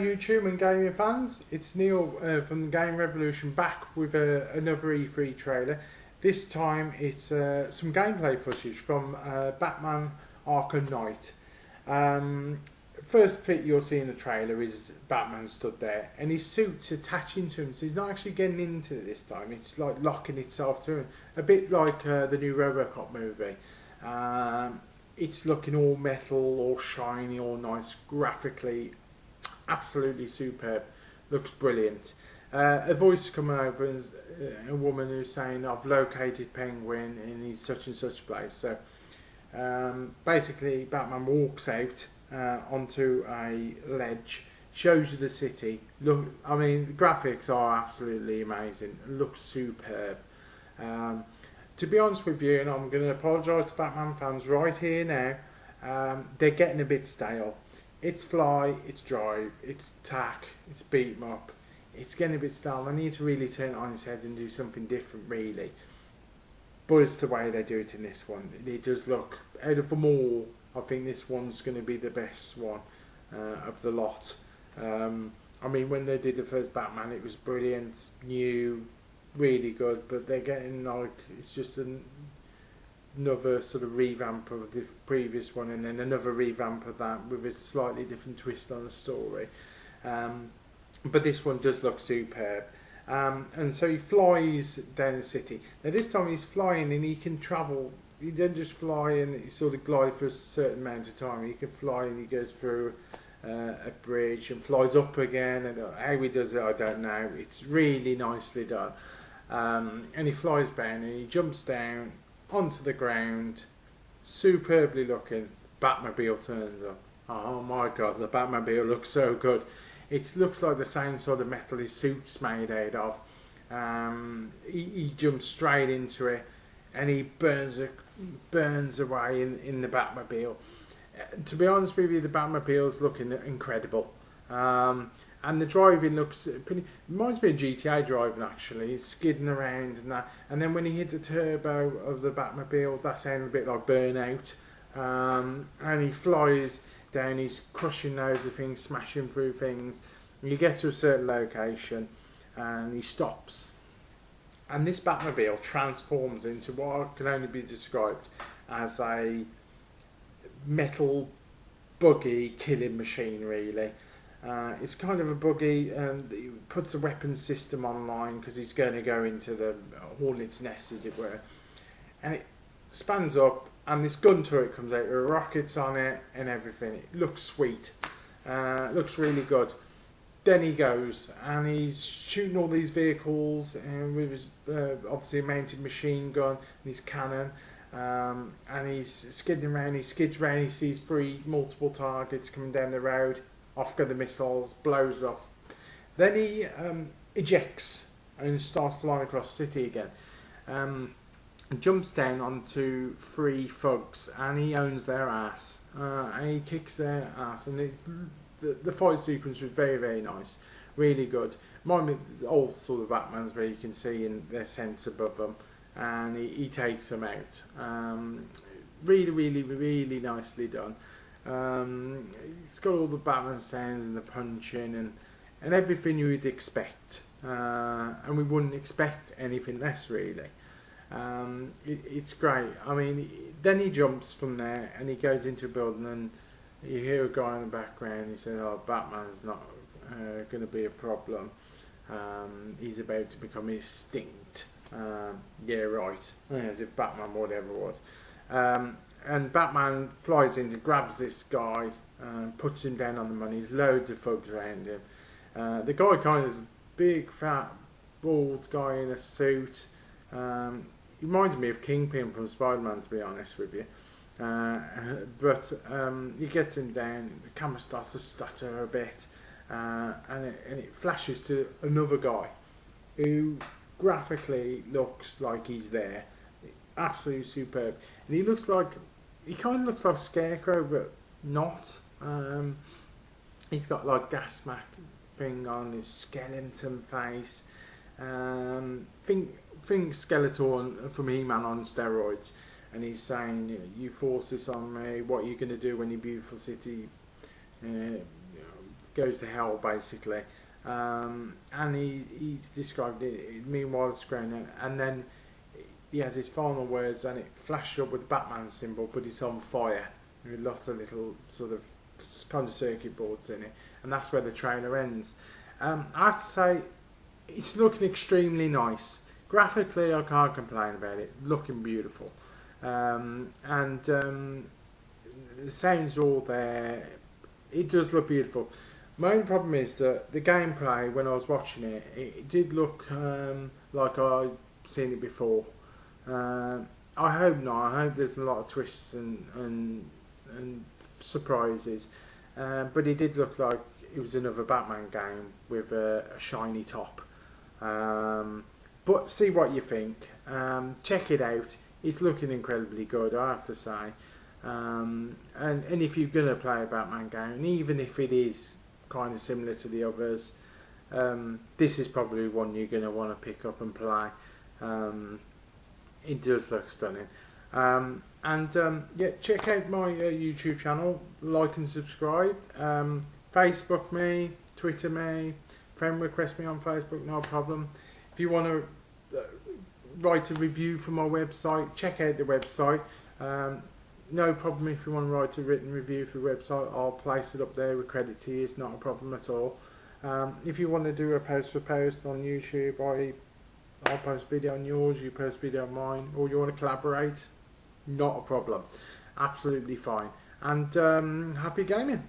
YouTube and gaming fans, it's Neil from Gamerevolution back with another E3 trailer. This time it's some gameplay footage from Batman Arkham Knight. First bit you'll see in the trailer is Batman stood there and his suit's attaching to him, so he's not actually getting into it this time, it's like locking itself to him. A bit like the new Robocop movie. It's looking all metal, all shiny, all nice, graphically absolutely superb, looks brilliant. A voice coming over and a woman who's saying, I've located Penguin in his such and such place. So basically Batman walks out onto a ledge, shows you the city. Look, I mean the graphics are absolutely amazing, it looks superb. To be honest with you, and I'm going to apologise to Batman fans right here now, they're getting a bit stale. It's Fly, it's Drive, it's Tack, it's Beat 'em Up. It's getting a bit stale. They need to really turn it on its head and do something different, really. But it's the way they do it in this one. It does look, out of them all, I think this one's going to be the best one of the lot. I mean, when they did the first Batman, it was brilliant, new, really good. But they're getting like, it's just another sort of revamp of the previous one, and then another revamp of that with a slightly different twist on the story. But this one does look superb. And so he flies down the city. Now this time he's flying and he can travel. He doesn't just fly and he sort of glide for a certain amount of time. He can fly and he goes through a bridge and flies up again. And how he does it, I don't know. It's really nicely done. And he flies down and he jumps down onto the ground, superbly looking. Batmobile turns up. Oh my god, the Batmobile looks so good. It looks like the same sort of metal his suit's made out of. He jumps straight into it and he burns away in the Batmobile. To be honest with you, the Batmobile's looking incredible. And the driving looks pretty, reminds me of GTA driving actually. It's skidding around and that. And then when he hit the turbo of the Batmobile, that sounded a bit like Burnout. And he flies down, he's crushing loads of things, smashing through things. And you get to a certain location and he stops. And this Batmobile transforms into what can only be described as a metal buggy killing machine, really. It's kind of a buggy, and he puts a weapons system online because he's going to go into the hornet's nest, as it were. And it spans up, and this gun turret comes out with rockets on it and everything. It looks sweet. Looks really good. Then he goes and he's shooting all these vehicles with his obviously mounted machine gun and his cannon. And he's skidding around, he skids around, he sees multiple targets coming down the road. Off go the missiles, blows off. Then he ejects and starts flying across the city again. Jumps down onto 3 thugs and he owns their ass. And he kicks their ass, and the fight sequence was very, very nice. Really good. Mine is old sort of Batmans where you can see in their sense above them. And he takes them out. Really, really, really nicely done. It's got all the Batman sounds and the punching and everything you would expect, and we wouldn't expect anything less, really. It's great. I mean, then he jumps from there and he goes into a building and you hear a guy in the background. He says, "Oh, Batman's not going to be a problem. He's about to become extinct." Yeah, right. As if Batman would ever would. And Batman flies in and grabs this guy, puts him down on the money. There's loads of thugs around him. The guy kind of is a big, fat, bald guy in a suit. He reminds me of Kingpin from Spider-Man, to be honest with you. But he gets him down, the camera starts to stutter a bit, and it flashes to another guy who graphically looks like he's there. Absolutely superb. And he kind of looks like Scarecrow, but not. He's got like gas mask thing on his skeleton face. Think Skeletor from He-Man on steroids. And he's saying, "You force this on me. What are you going to do when your beautiful city goes to hell basically. And he described it meanwhile the screen, and then he has his final words, and it flashes up with the Batman symbol, but it's on fire with lots of little sort of kind of circuit boards in it, and that's where the trailer ends. I have to say, it's looking extremely nice. Graphically, I can't complain about it. Looking beautiful, and the sound's all there. It does look beautiful. My only problem is that the gameplay, when I was watching it, it did look like I'd seen it before. I hope not. I hope there's a lot of twists and surprises. But it did look like it was another Batman game with a shiny top. But see what you think. Check it out. It's looking incredibly good, I have to say. And if you're going to play a Batman game, and even if it is kind of similar to the others, this is probably one you're going to want to pick up and play. It does look stunning. Yeah, check out my YouTube channel, like and subscribe. Facebook me, Twitter me, friend request me on Facebook, no problem. If you want to write a review for my website, check out the website. No problem if you want to write a written review for the website, I'll place it up there with credit to you, it's not a problem at all. If you want to do a post for post on YouTube, I'll post video on yours, you post video on mine, or you want to collaborate, not a problem. Absolutely fine. And happy gaming.